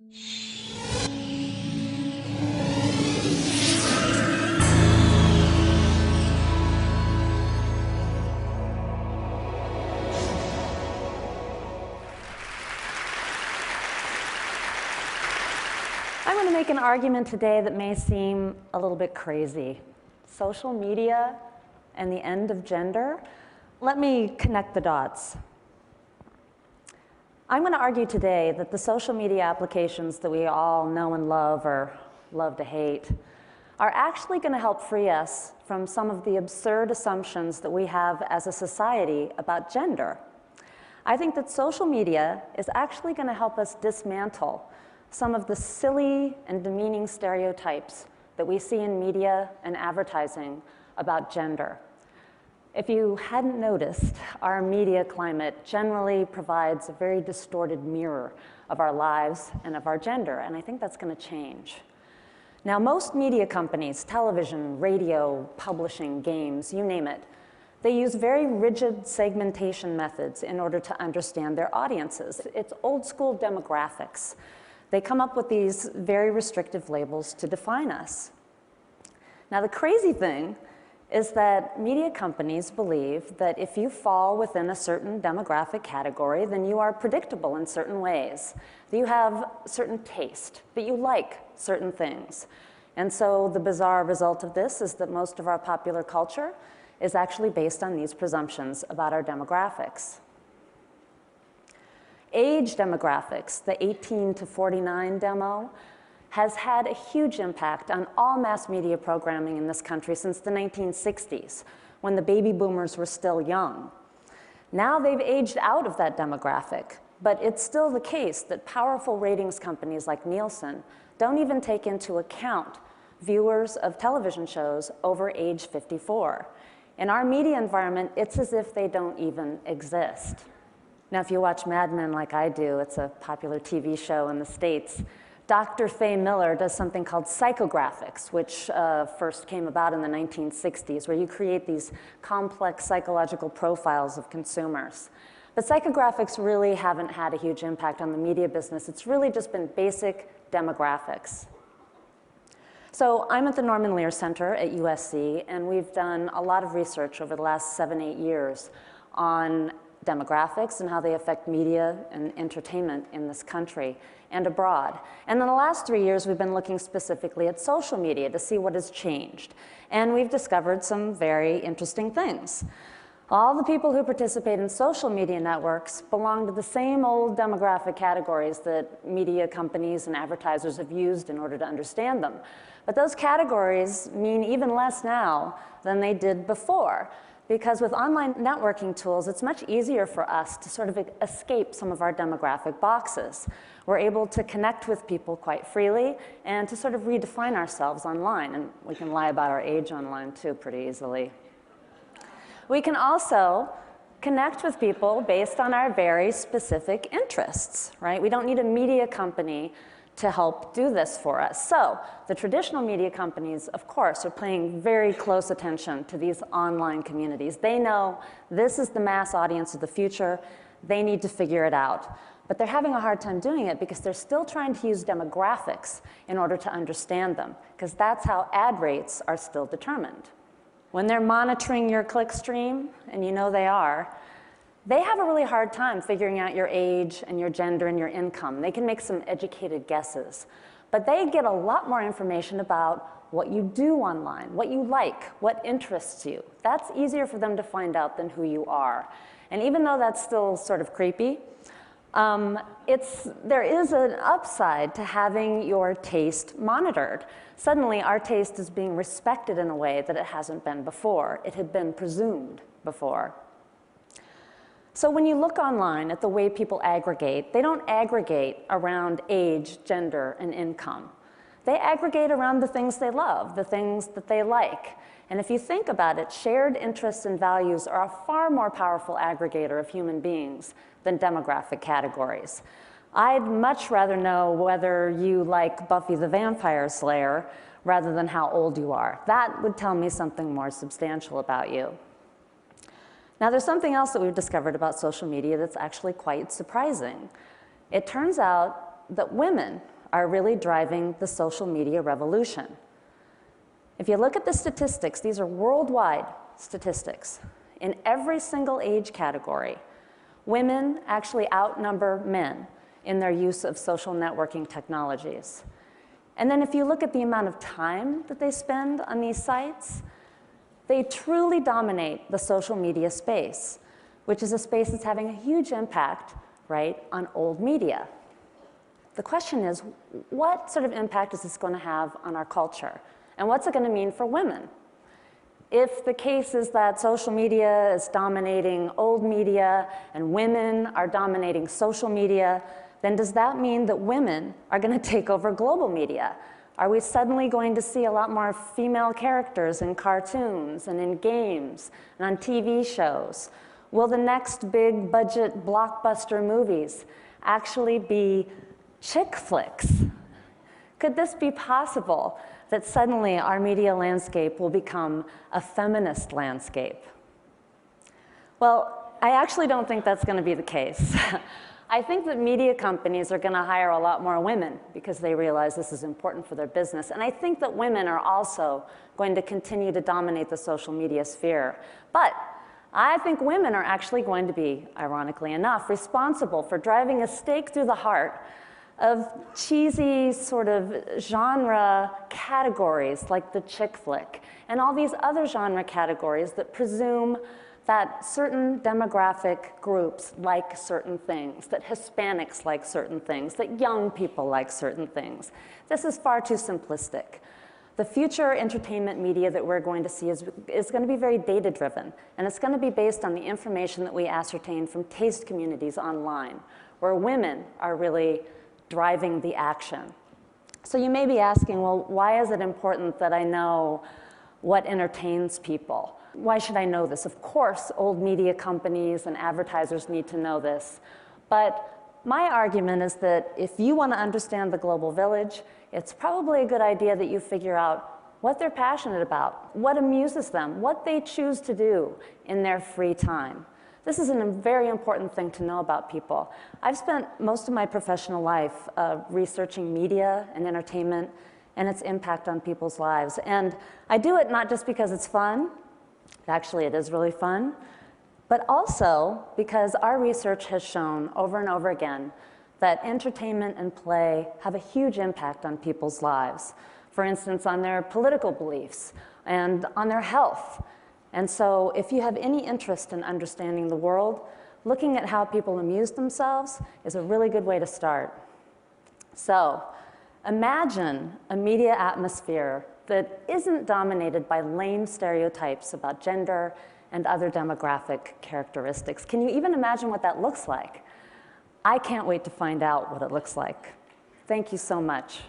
I'm going to make an argument today that may seem a little bit crazy. Social media and the end of gender? Let me connect the dots. I'm going to argue today that the social media applications that we all know and love or love to hate are actually going to help free us from some of the absurd assumptions that we have as a society about gender. I think that social media is actually going to help us dismantle some of the silly and demeaning stereotypes that we see in media and advertising about gender. If you hadn't noticed, our media climate generally provides a very distorted mirror of our lives and of our gender, and I think that's going to change. Now, most media companies, television, radio, publishing, games, you name it, they use very rigid segmentation methods in order to understand their audiences. It's old school demographics. They come up with these very restrictive labels to define us. Now, the crazy thing is that media companies believe that if you fall within a certain demographic category, then you are predictable in certain ways, that you have certain taste, that you like certain things. And so the bizarre result of this is that most of our popular culture is actually based on these presumptions about our demographics. Age demographics, the 18 to 49 demo, has had a huge impact on all mass media programming in this country since the 1960s, when the baby boomers were still young. Now they've aged out of that demographic, but it's still the case that powerful ratings companies like Nielsen don't even take into account viewers of television shows over age 54. In our media environment, it's as if they don't even exist. Now, if you watch Mad Men like I do, it's a popular TV show in the States, Dr. Faye Miller does something called psychographics, which first came about in the 1960s, where you create these complex psychological profiles of consumers. But psychographics really haven't had a huge impact on the media business. It's really just been basic demographics. So I'm at the Norman Lear Center at USC, and we've done a lot of research over the last 7-8 years on demographics and how they affect media and entertainment in this country and abroad. And in the last 3 years, we've been looking specifically at social media to see what has changed. And we've discovered some very interesting things. All the people who participate in social media networks belong to the same old demographic categories that media companies and advertisers have used in order to understand them. But those categories mean even less now than they did before. Because with online networking tools, it's much easier for us to sort of escape some of our demographic boxes. We're able to connect with people quite freely and to sort of redefine ourselves online. And we can lie about our age online too pretty easily. We can also connect with people based on our very specific interests, right? We don't need a media company to help do this for us. So the traditional media companies, of course, are paying very close attention to these online communities. They know this is the mass audience of the future. They need to figure it out. But they're having a hard time doing it because they're still trying to use demographics in order to understand them, because that's how ad rates are still determined. When they're monitoring your click stream, and you know they are, they have a really hard time figuring out your age and your gender and your income. They can make some educated guesses. But they get a lot more information about what you do online, what you like, what interests you. That's easier for them to find out than who you are. And even though that's still sort of creepy, there is an upside to having your taste monitored. Suddenly, our taste is being respected in a way that it hasn't been before. It had been presumed before. So when you look online at the way people aggregate, they don't aggregate around age, gender, and income. They aggregate around the things they love, the things that they like. And if you think about it, shared interests and values are a far more powerful aggregator of human beings than demographic categories. I'd much rather know whether you like Buffy the Vampire Slayer rather than how old you are. That would tell me something more substantial about you. Now, there's something else that we've discovered about social media that's actually quite surprising. It turns out that women are really driving the social media revolution. If you look at the statistics, these are worldwide statistics. In every single age category, women actually outnumber men in their use of social networking technologies. And then if you look at the amount of time that they spend on these sites, they truly dominate the social media space, which is a space that's having a huge impact, right, on old media. The question is, what sort of impact is this going to have on our culture? And what's it going to mean for women? If the case is that social media is dominating old media and women are dominating social media, then does that mean that women are going to take over global media? Are we suddenly going to see a lot more female characters in cartoons and in games and on TV shows? Will the next big budget blockbuster movies actually be chick flicks? Could this be possible, that suddenly our media landscape will become a feminist landscape? Well, I actually don't think that's going to be the case. I think that media companies are going to hire a lot more women because they realize this is important for their business. And I think that women are also going to continue to dominate the social media sphere. But I think women are actually going to be, ironically enough, responsible for driving a stake through the heart of cheesy sort of genre categories like the chick flick and all these other genre categories that presume that certain demographic groups like certain things, that Hispanics like certain things, that young people like certain things. This is far too simplistic. The future entertainment media that we're going to see is going to be very data-driven, and it's going to be based on the information that we ascertain from taste communities online, where women are really driving the action. So you may be asking, well, why is it important that I know what entertains people? Why should I know this? Of course, old media companies and advertisers need to know this. But my argument is that if you want to understand the global village, it's probably a good idea that you figure out what they're passionate about, what amuses them, what they choose to do in their free time. This is a very important thing to know about people. I've spent most of my professional life researching media and entertainment and its impact on people's lives. And I do it not just because it's fun. Actually, it is really fun. But also because our research has shown over and over again that entertainment and play have a huge impact on people's lives. For instance, on their political beliefs and on their health. And so if you have any interest in understanding the world, looking at how people amuse themselves is a really good way to start. So imagine a media atmosphere that isn't dominated by lame stereotypes about gender and other demographic characteristics. Can you even imagine what that looks like? I can't wait to find out what it looks like. Thank you so much.